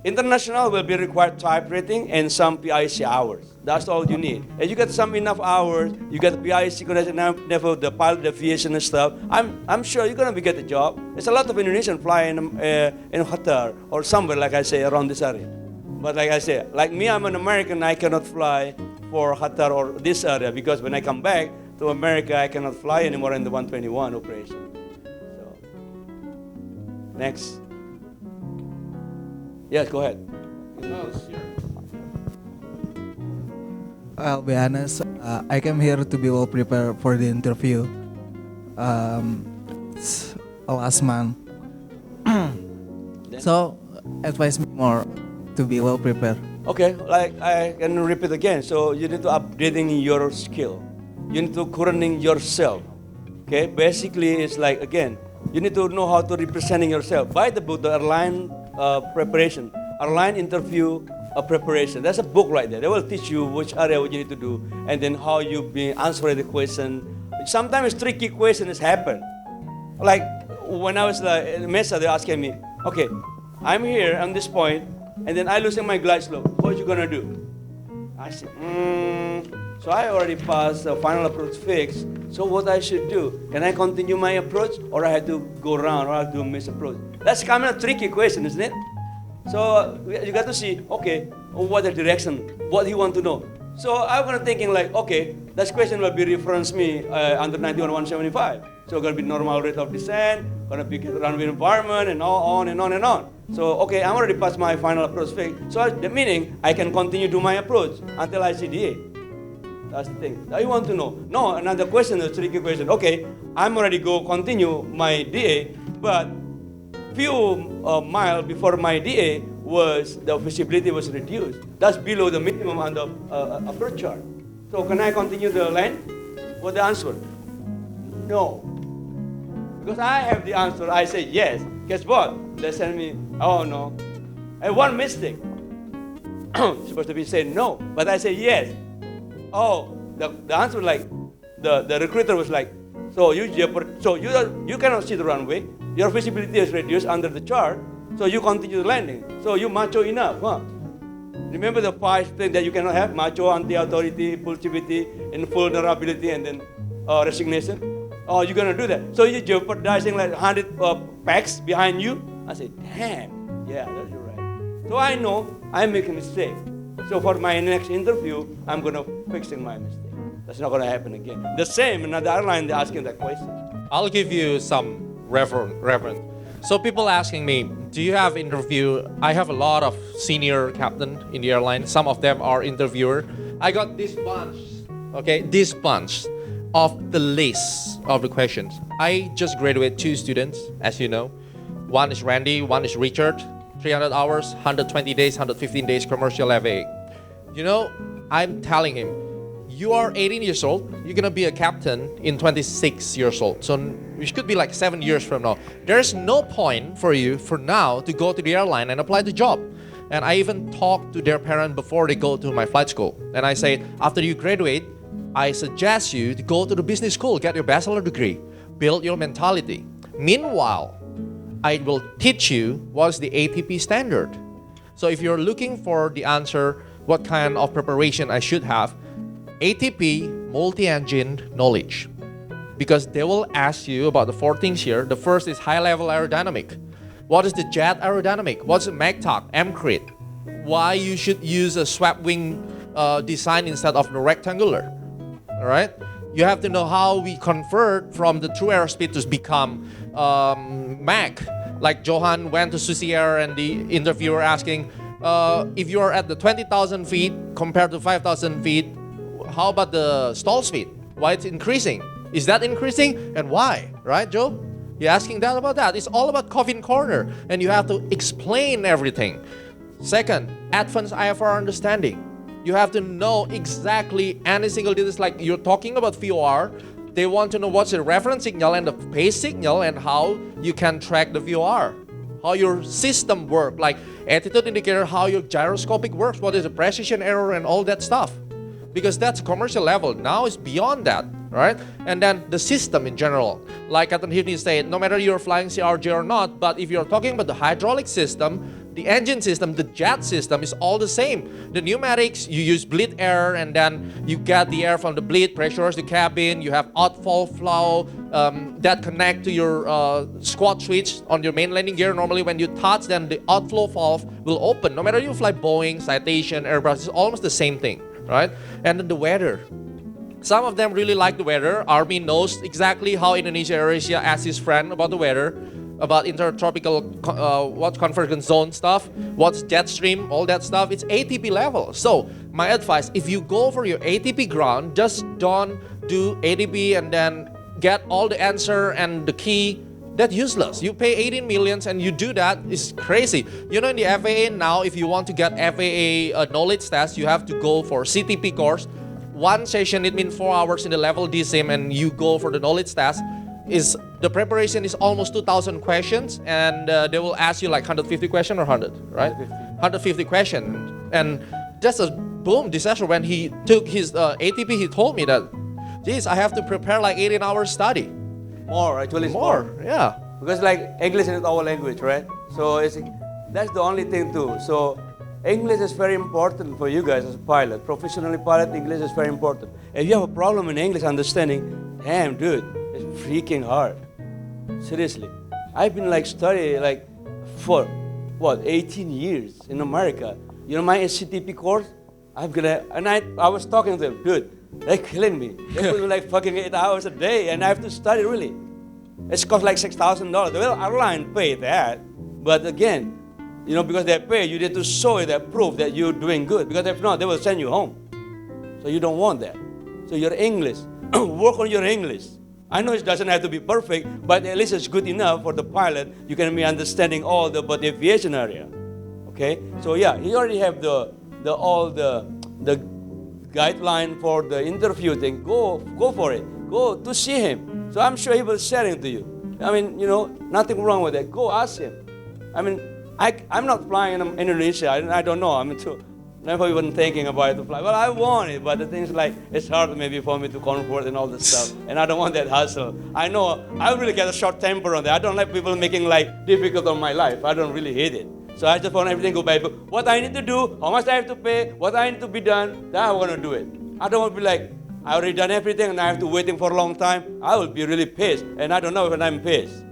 international will be required type rating and some PIC hours. That's all you need. If you get some enough hours, you get PIC connection, never the pilot aviation and stuff. I'm sure you're gonna get a job. There's a lot of Indonesian flying in Qatar or somewhere, like I say, around this area. But like I say, like me, I'm an American. I cannot fly for Qatar or this area because when I come back to America, I cannot fly anymore in the 121 operation. So, next. Yes, go ahead. I'll be honest, I came here to be well prepared for the interview last month. So, advise me more to be well prepared. Okay, like I can repeat again. So you need to updating your skill. You need to currently yourself. Okay, basically it's like again, you need to know how to representing yourself. Buy the book, the airline preparation, airline interview preparation. There's a book right there. They will teach you which area what you need to do, and then how you be answering the question. Sometimes tricky questions happen. Like when I was in Mesa, they're asking me, okay, I'm here on this point, and then I losing my glide slope. What you gonna do? I said, so I already passed the final approach fix. So what I should do? Can I continue my approach, or I have to go around, or I have to miss approach? That's kind of a tricky question, isn't it? So you got to see, okay, what the direction, what he want to know. So I'm gonna thinking like, okay, this question will be reference me under 91-175. So gonna be normal rate of descent, gonna be runway environment, and all on and on and on. So okay, I'm already past my final approach fix. So the meaning I can continue do my approach until I see DA. That's the thing. Now you want to know. No, another question, a tricky question. Okay, I'm already go continue my DA, but few mile before my DA was the visibility was reduced. That's below the minimum on the approach chart. So can I continue the land? What's the answer? No. Because I have the answer, I say yes. Guess what? They send me, oh no. And one mistake. Supposed to be saying no, but I say yes. Oh, the answer was like, the recruiter was like, so you cannot see the runway. Your visibility is reduced under the chart, so you continue the landing. So you macho enough, huh? Remember the 5 things that you cannot have? Macho, anti-authority, impulsivity, invulnerability, and then resignation. Oh, you're gonna do that. So you're jeopardizing like 100 packs behind you. I say, damn, yeah, that's right. So I know I make a mistake. So for my next interview, I'm gonna fixing my mistake. That's not gonna happen again. The same, another airline, they're asking that question. I'll give you some reference. So people asking me, do you have interview? I have a lot of senior captain in the airline. Some of them are interviewer. I got this bunch, okay, this bunch of the list of the questions. I just graduated 2 students, as you know. One is Randy, one is Richard. 300 hours, 120 days, 115 days commercial FAA. You know, I'm telling him, you are 18 years old, you're gonna be a captain in 26 years old. So which could be like 7 years from now. There's no point for you for now to go to the airline and apply the job. And I even talked to their parent before they go to my flight school. And I say, after you graduate, I suggest you to go to the business school, get your bachelor degree, build your mentality. Meanwhile, I will teach you what's the ATP standard. So if you're looking for the answer, what kind of preparation I should have, ATP multi-engine knowledge. Because they will ask you about the 4 things here. The first is high-level aerodynamic. What is the jet aerodynamic? What's the MACTOC, MCRIT? Why you should use a swept wing design instead of the rectangular. All right? You have to know how we convert from the true airspeed to become Mach. Like Johan went to Susi Air and the interviewer asking, if you are at the 20,000 feet compared to 5,000 feet, how about the stall speed? Why it's increasing? Is that increasing and why? Right, Joe? You're asking that about that. It's all about coffin corner, and you have to explain everything. Second, advanced IFR understanding. You have to know exactly any single detail. Like you're talking about VOR, they want to know what's the reference signal and the phase signal and how you can track the VOR. How your system works, like attitude indicator, how your gyroscopic works, what is the precision error and all that stuff. Because that's commercial level. Now it's beyond that, right? And then the system in general. Like Captain Hifni said, no matter you're flying CRJ or not, but if you're talking about the hydraulic system, the engine system, the jet system is all the same. The pneumatics, you use bleed air and then you get the air from the bleed, pressurize the cabin, you have outfall flow that connect to your squat switch on your main landing gear. Normally when you touch, then the outflow valve will open. No matter you fly Boeing, Citation, Airbus, it's almost the same thing, right? And then the weather. Some of them really like the weather. Army knows exactly how Indonesia AirAsia asks his friend about the weather, about intertropical what convergence zone stuff, what's jet stream, all that stuff. It's ATP level. So my advice, if you go for your ATP ground, just don't do ATP and then get all the answer and the key. That's useless. You pay 18 millions and you do that, it's crazy. You know, in the FAA now, if you want to get FAA knowledge test, you have to go for CTP course. One session, it means 4 hours in the level D sim, and you go for the knowledge test. Is the preparation is almost 2,000 questions, and they will ask you like 150 questions or 100, right? 150 questions, and that's a boom disaster. When he took his ATP, he told me that, geez, I have to prepare like 18 hours study. More, actually, it's More, more. yeah. Because like English is our language, right? So that's the only thing too. So English is very important for you guys as a pilot. Professionally pilot, English is very important. If you have a problem in English understanding, damn dude, it's freaking hard. Seriously. I've been like studying like for, 18 years in America. You know my SCTP course? I was talking to them, dude, they're killing me. They put me like fucking 8 hours a day and I have to study really. It's cost like $6,000. Well, airline pay that, but again, you know, because they pay, you need to show that proof that you're doing good. Because if not, they will send you home. So you don't want that. So your English, work on your English. I know it doesn't have to be perfect, but at least it's good enough for the pilot. You can be understanding all the aviation area. Okay? So yeah, you already have the guideline for the interview thing. Go for it. Go to see him. So I'm sure he will share it to you. I mean, you know, nothing wrong with that. Go ask him. I mean, I'm not flying in Indonesia. I don't know. I'm never even thinking about it to fly. Well, I want it, but the thing's like, it's hard maybe for me to convert and all this stuff. And I don't want that hassle. I know I really get a short temper on that. I don't like people making life difficult on my life. I don't really hate it. So I just want everything to go by what I need to do, how much I have to pay, what I need to be done, then I want to do it. I don't want to be like, I already done everything and I have to waiting for a long time. I will be really pissed. And I don't know when I'm pissed.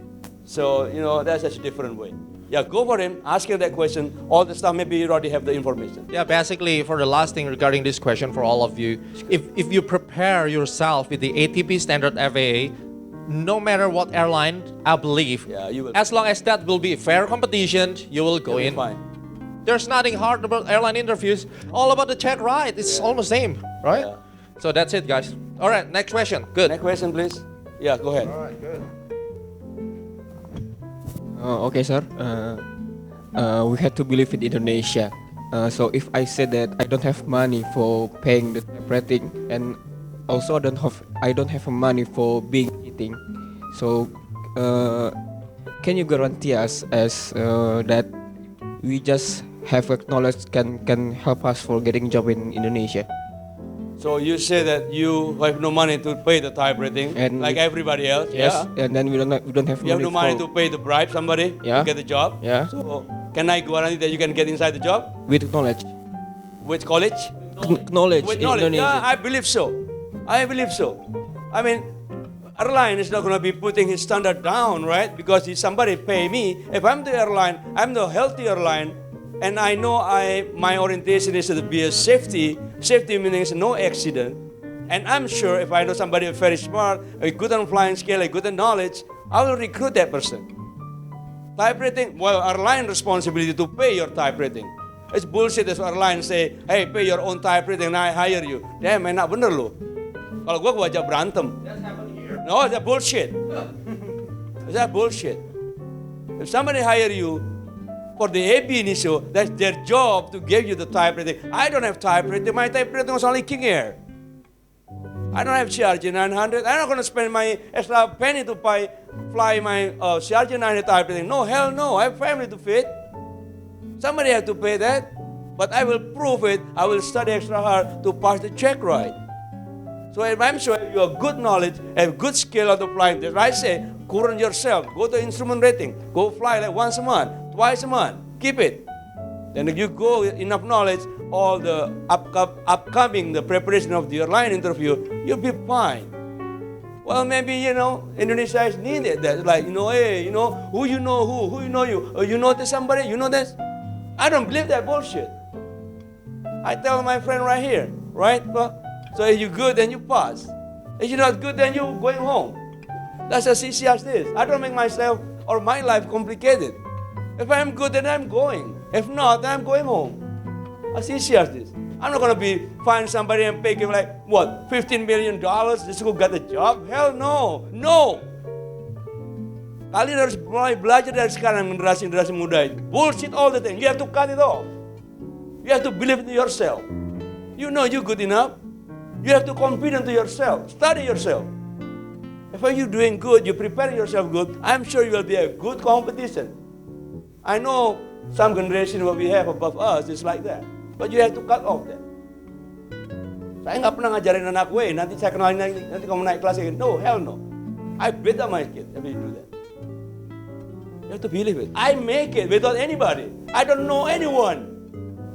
So, you know, that's just a different way. Yeah, go for him, ask him that question, all the stuff, maybe you already have the information. Yeah, basically for the last thing regarding this question for all of you, if you prepare yourself with the ATP standard FAA, no matter what airline, I believe, you will. As long as that will be fair competition, you will go in. Fine. There's nothing hard about airline interviews, all about the check ride, it's almost same, right? Yeah. So that's it, guys. All right, next question, good. Next question, please. Yeah, go ahead. All right, good. Okay, sir. We had to believe in Indonesia. So if I say that I don't have money for paying the rating, and also I don't have money for being eating, so can you guarantee us as that we just have acknowledged can help us for getting job in Indonesia? So you say that you have no money to pay the type rating, and like everybody else. Yes, yeah. and then we don't have you have no money to pay the bribe somebody to get the job. Yeah. So can I guarantee that you can get inside the job? With knowledge. With college? Knowledge. With knowledge. Yeah, I believe so. I believe so. I mean, airline is not going to be putting his standard down, right? Because if somebody pay me, if I'm the airline, I'm the healthy airline, and I know my orientation is to be a safety. Safety means no accident. And I'm sure if I know somebody very smart, a good on flying scale, a good on knowledge, I will recruit that person. Type rating, well, airline responsibility to pay your type rating. It's bullshit if airline say, hey, pay your own type rating and I hire you. Damn, enak bener lo. Kalau gua ajak berantem. No, that's bullshit. Is that bullshit? If somebody hire you for the AB initial, that's their job to give you the typewriting. I don't have typewriting. My typewriting was only King Air. I don't have CRJ 900. I'm not going to spend my extra penny to fly my CRJ 900 typewriting. No, hell no. I have family to feed. Somebody has to pay that. But I will prove it. I will study extra hard to pass the check right. So if I'm sure if you have good knowledge, have good skill of the flying, that's why I say, current yourself. Go to instrument rating. Go fly like once a month, twice a month. Keep it. Then if you go with enough knowledge, all the upcoming, the preparation of the airline interview, you'll be fine. Well, maybe, Indonesia is needed. That, like, hey, who you know who you know you. Oh, you know this somebody, you know this? I don't believe that bullshit. I tell my friend right here, right? So if you're good, then you pass. If you're not good, then you're going home. That's as easy as this. I don't make myself or my life complicated. If I'm good, then I'm going. If not, then I'm going home. As easy as this. I'm not going to find somebody and pay him like, what, $15 million just to get a job? Hell no. No. Kalian harus mulai belajar dari sekarang generasi muda itu. Bullshit all the time. You have to cut it off. You have to believe in yourself. You know you're good enough. You have to confident to yourself. Study yourself. If you're doing good, you prepare yourself good, I'm sure you will be a good competition. I know some generation what we have above us is like that. But you have to cut off that. Saya nggak pernah ngajarin anak gue, nanti saya kenalin nanti kamu naik kelas lagi. No, hell no. I better my kid if you do that. You have to believe it. I make it without anybody. I don't know anyone.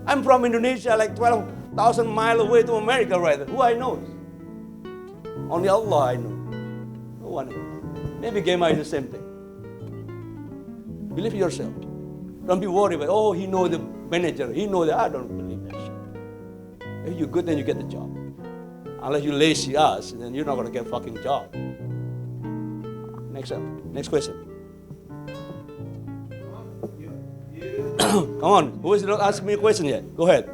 I'm from Indonesia, like 12,000 miles away to America right there. Who I know? Only Allah I know. No one else. Maybe Gema is the same thing. Believe yourself. Don't be worried about, oh, he knows the manager. He knows that. I don't believe that shit. If you're good, then you get the job. Unless you lazy ass, then you're not going to get a fucking job. Next question. Come on, who is not asking me a question yet? Go ahead.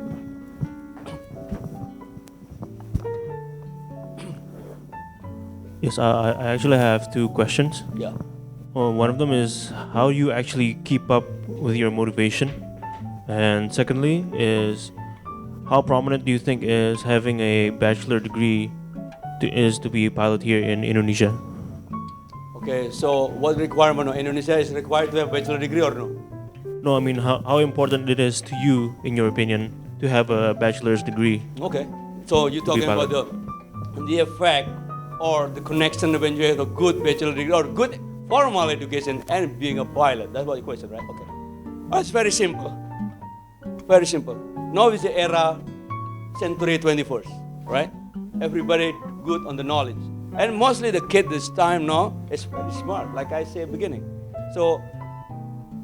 Yes, I actually have two questions. Yeah. One of them is how you actually keep up with your motivation, and secondly is how prominent do you think is having a bachelor degree to be a pilot here in Indonesia? Okay, so what requirement of Indonesia is required to have bachelor degree or no? No, I mean how important it is to you, in your opinion, to have a bachelor's degree. Okay, so you're talking about the effect or the connection when you have a good bachelor degree or good formal education and being a pilot. That's what the question, right? Okay. Well, it's very simple. Very simple. Now is the era, century 21st, right? Everybody good on the knowledge. And mostly the kid this time now is very smart, like I said at the beginning. So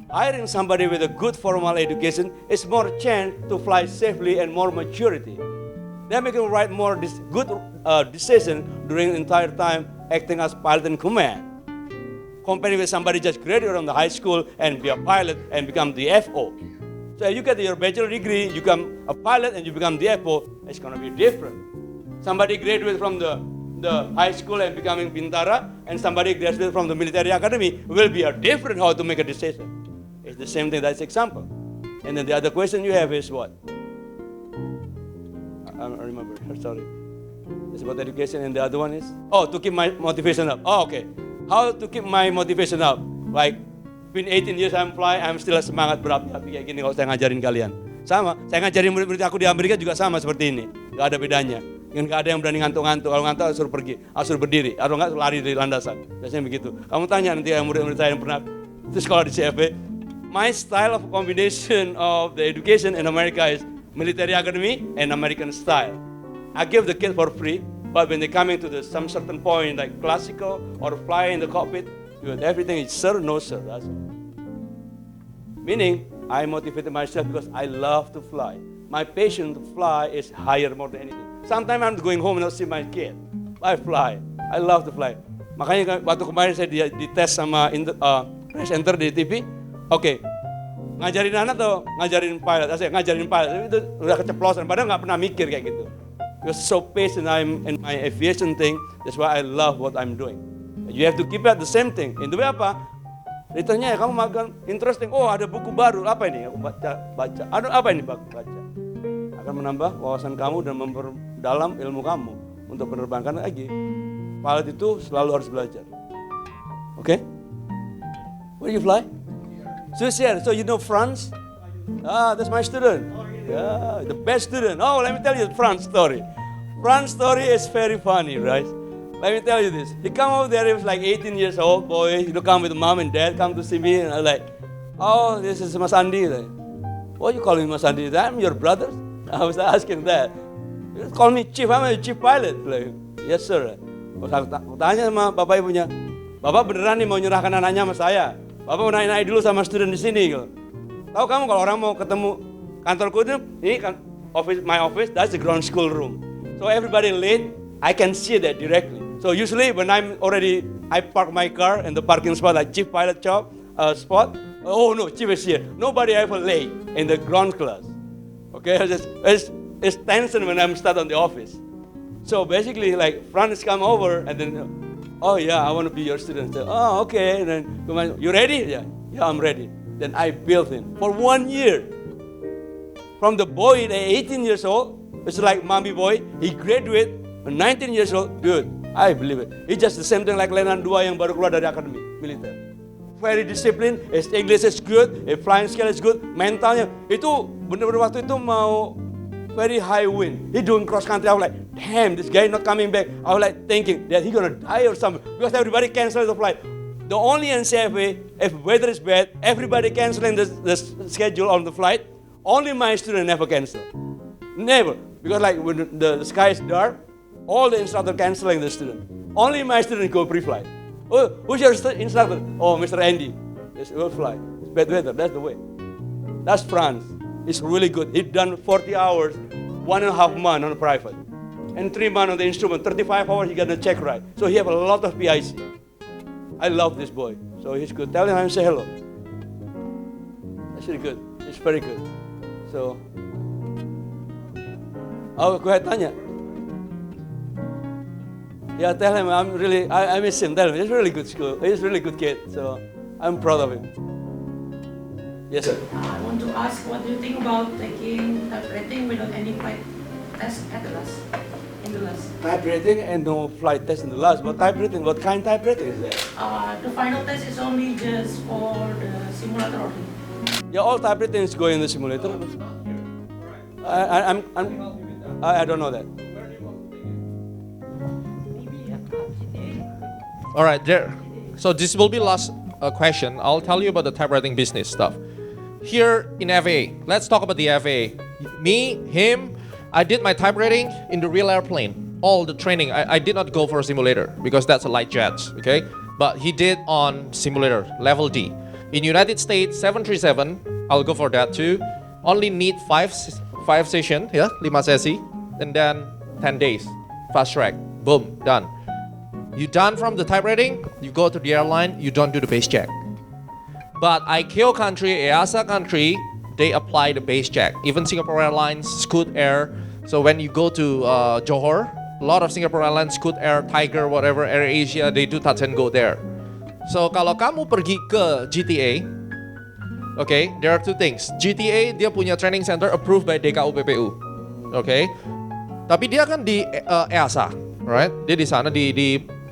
hiring somebody with a good formal education is more chance to fly safely and more maturity. They're making right more good decision during the entire time acting as pilot in command. Compared with somebody just graduated from the high school and be a pilot and become the FO. So if you get your bachelor degree, you become a pilot and you become the FO, it's going to be different. Somebody graduated from the high school and becoming Bintara, and somebody graduated from the military academy will be a different how to make a decision. It's the same thing, that's example. And then the other question you have is what? I don't remember, sorry. It's about education, and the other one is? Oh, to keep my motivation up. Oh, okay. How to keep my motivation up? Like, been 18 years I'm flying, I'm still semangat berapi-api kayak gini kalau saya ngajarin kalian. Sama, saya ngajarin murid-murid aku di Amerika juga sama seperti ini. Gak ada bedanya. Gak ada yang berani ngantuk-ngantuk. Kalau ngantuk harus suruh pergi, harus suruh berdiri. Atau nggak lari dari landasan. Biasanya begitu. Kamu tanya nanti yang murid-murid saya yang pernah itu sekolah di CFB. My style of combination of the education in America is military academy and American style. I give the kids for free, but when they come into some certain point like classical or fly in the cockpit, everything is sir, no sir. That's all. Meaning, I motivated myself because I love to fly. My passion to fly is higher more than anything. Sometimes I'm going home and not see my kid. I fly. I love to fly. Makanya waktu kemarin saya dites sama Crash Center di TV. Oke, ngajarin anak atau ngajarin pilot? Saya ngajarin pilot. Itu udah keceplosan. Padahal nggak pernah mikir kayak gitu. Because so passionate I'm in my aviation thing. That's why I love what I'm doing. You have to keep at the same thing. In the way apa? Ditanya ya, kamu makan interesting. Oh, ada buku baru. Apa ini? Aku baca. Aduh, apa ini baca? Akan menambah wawasan kamu dan memperdalam ilmu kamu untuk penerbangan lagi. Pilot itu selalu harus belajar. Okay? Where you fly? Swiss. So you know France? That's my student. Yeah, the best student. Oh, let me tell you the France story. France story is very funny, right? Let me tell you this. He come over there, he was like 18 years old boy. He come with mom and dad, come to see me, and I'm like, oh, this is Mas Andi. Like, what you call me Mas Andi? I'm your brother. I was asking that. He call me chief. I'm a chief pilot. Like, yes sir. Aku tanya sama bapak ibunya, bapak beneran nih mau nyerahkan anaknya sama saya? Bapak mau nanya dulu sama student di sini. Gitu. Tahu kamu kalau orang mau ketemu kantorku ini kan my office, that's the ground school room. So everybody late, I can see that directly. So usually when I park my car in the parking spot, like chief pilot spot. Oh no, chief is here. Nobody ever late in the ground class. Okay, it's tension when I'm start on the office. So basically, like friends come over and then, oh yeah, I want to be your student. So, oh okay, and then you ready? Yeah, I'm ready. Then I built him for 1 year. From the boy, 18 years old, it's like mommy boy. He graduate 19 years old, dude. I believe it. It's just the same thing like Lenan 2 yang baru keluar dari akademi militer. Very disciplined, his English is good, his flying skill is good, mentalnya itu benar-benar waktu itu mau very high wind. He doing cross country. I was like, damn, this guy not coming back. I was like thinking that he gonna die or something because everybody cancel the flight. The only NCFA, if weather is bad, everybody canceling the schedule on the flight. Only my student never cancel. Never. Because like when the sky is dark, all the instructor canceling the student. Only my student go pre-flight. Oh, who's your instructor? Oh, Mr. Andy. Yes, we'll fly. It's bad weather, that's the way. That's France. It's really good. He done 40 hours, 1.5 months on a private. And 3 months on the instrument, 35 hours he got a check ride. So he have a lot of PIC. I love this boy. So he's good. Tell him I say hello. That's really good. It's very good. So, oh, go ahead, tanya. Yeah, tell him I miss him. Tell him he's really good school. He's really good kid. So I'm proud of him. Yes, sir. I want to ask, what do you think about taking type rating without any flight test at the last? In the last. Type rating and no flight test in the last. But type rating, what kind of type rating is that? The final test is only just for the simulator only. Yeah, all type ratings go in the simulator. I don't know that. All right, there. So this will be last question. I'll tell you about the typewriting business stuff. Here in FAA, let's talk about the FAA. Me, him, I did my typewriting in the real airplane. All the training, I did not go for a simulator because that's a light jet, okay? But he did on simulator, level D. In United States, 737, I'll go for that too. Only need 5 session, yeah, 5 sesi, and then 10 days, fast track, boom, done. You done from the typewriting, you go to the airline, you don't do the base check. But ICAO country, EASA country, they apply the base check. Even Singapore Airlines, Scoot Air. So when you go to Johor, a lot of Singapore Airlines, Scoot Air, Tiger, whatever, Air Asia, they do touch and go there. So kalau kamu pergi ke GTA, okay, there are 2 things. GTA dia punya training center approved by DKUPPU, okay. Tapi dia kan di EASA, right? Dia di sana di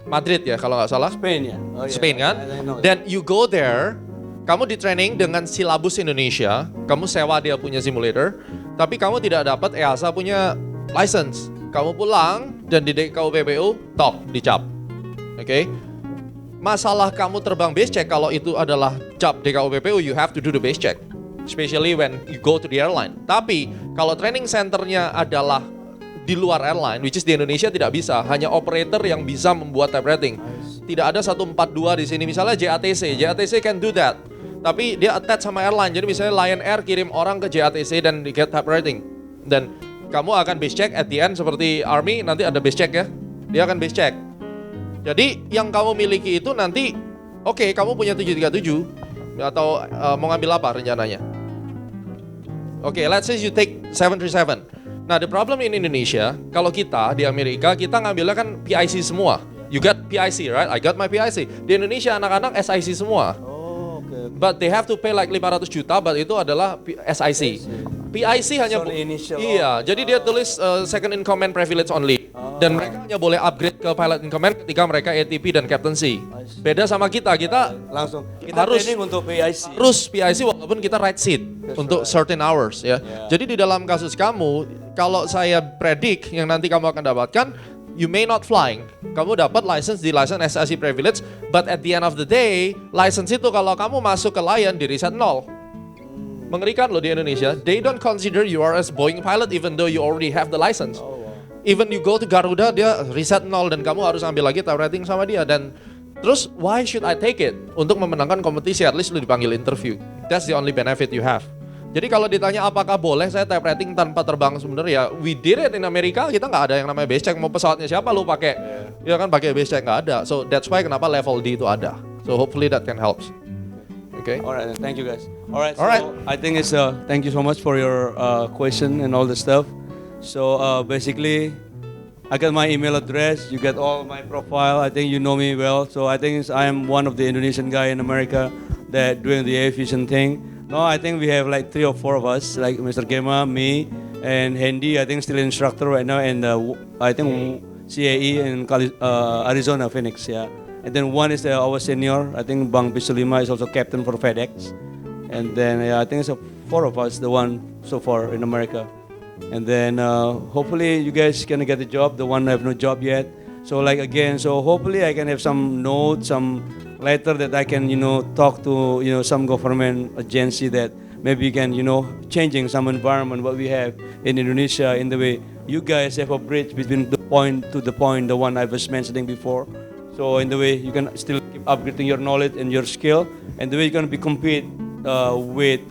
Madrid ya kalau nggak salah. Spain ya. Oh, Spain kan. Then you go there, kamu di training dengan silabus Indonesia, kamu sewa dia punya simulator, tapi kamu tidak dapat EASA punya license. Kamu pulang dan di DKUPPU top dicap, okay. Masalah kamu terbang base check kalau itu adalah cap DKUPPU, you have to do the base check, especially when you go to the airline. Tapi kalau training centernya adalah di luar airline, which is di Indonesia tidak bisa, hanya operator yang bisa membuat type rating. Tidak ada 142 di sini, misalnya JATC can do that. Tapi dia attach sama airline, jadi misalnya Lion Air kirim orang ke JATC dan di get type rating. Dan kamu akan base check at the end seperti Army, nanti ada base check ya, dia akan base check. Jadi yang kamu miliki itu nanti, oke, kamu punya 737 atau mau ngambil apa rencananya? Oke, let's say you take 737. Nah, the problem in Indonesia, kalau kita di Amerika, kita ngambilnya kan PIC semua. You got PIC, right? I got my PIC. Di Indonesia anak-anak SIC semua. Oh, okay. But they have to pay like 500 juta, but itu adalah SIC. PIC hanya only initial. iya, jadi dia tulis second in command privilege only. Dan mereka hanya boleh upgrade ke pilot in command ketika mereka ATP dan captaincy. Beda sama kita Langsung. kita harus training untuk PIC. Terus PIC walaupun kita right seat untuk certain hours ya. Jadi di dalam kasus kamu, kalau saya predik yang nanti kamu akan dapatkan, you may not flying. Kamu dapat license di license SIC privilege, but at the end of the day, license itu kalau kamu masuk ke Lion di reset 0. Mengerikan loh di Indonesia. They don't consider you are as Boeing pilot even though you already have the license. Even you go to Garuda, dia reset 0 dan kamu harus ambil lagi type rating sama dia. Dan terus why should I take it? Untuk memenangkan kompetisi, at least lu dipanggil interview. That's the only benefit you have. Jadi kalau ditanya apakah boleh saya type rating tanpa terbang, sebenarnya we did it in Amerika. Kita nggak ada yang namanya base check. Mau pesawatnya siapa lu pakai? Ya kan pakai base check, nggak ada. So that's why kenapa level D itu ada. So hopefully that can help. Okay. Alright, thank you guys. Alright. Alright. So I think it's thank you so much for your question and all the stuff. So basically, I got my email address. You get all my profile. I think you know me well. So I think I am one of the Indonesian guy in America that doing the aviation thing. No, I think we have like 3 or 4 of us, like Mr. Gema, me, and Hendy. I think still instructor right now, and I think CAE in Arizona, Phoenix. Yeah. And then one is our senior. I think Bang Bisulima is also captain for FedEx. And then I think it's 4 of us, the one so far in America. And then hopefully you guys can get a job. The one have no job yet. So like again, so hopefully I can have some notes, some letter that I can talk to some government agency that maybe can changing some environment what we have in Indonesia in the way you guys have a bridge between the point to the point, the one I was mentioning before. So in the way you can still keep upgrading your knowledge and your skill, and the way you're going to be compete with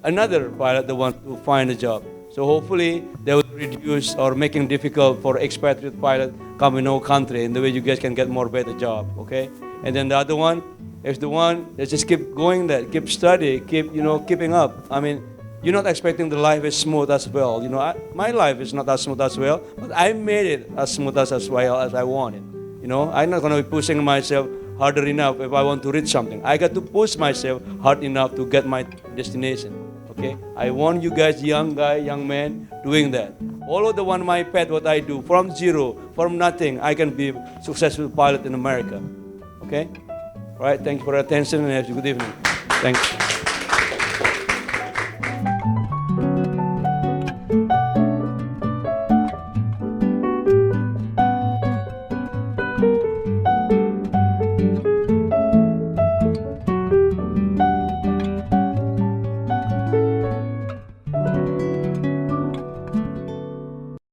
another pilot that wants to find a job. So hopefully they will reduce or making difficult for expatriate pilot come in our country, and the way you guys can get more better job. Okay, and then the other one is the one that just keep going, that keep study, keep keeping up. I mean, you're not expecting the life is smooth as well. My life is not as smooth as well, but I made it as smooth as well as I wanted. I'm not going to be pushing myself harder enough if I want to reach something. I got to push myself hard enough to get my destination. Okay, I want you guys, young men, doing that. All of the one my path, what I do from zero, from nothing, I can be a successful pilot in America. Okay, all right. Thank you for your attention and have a good evening. Thanks.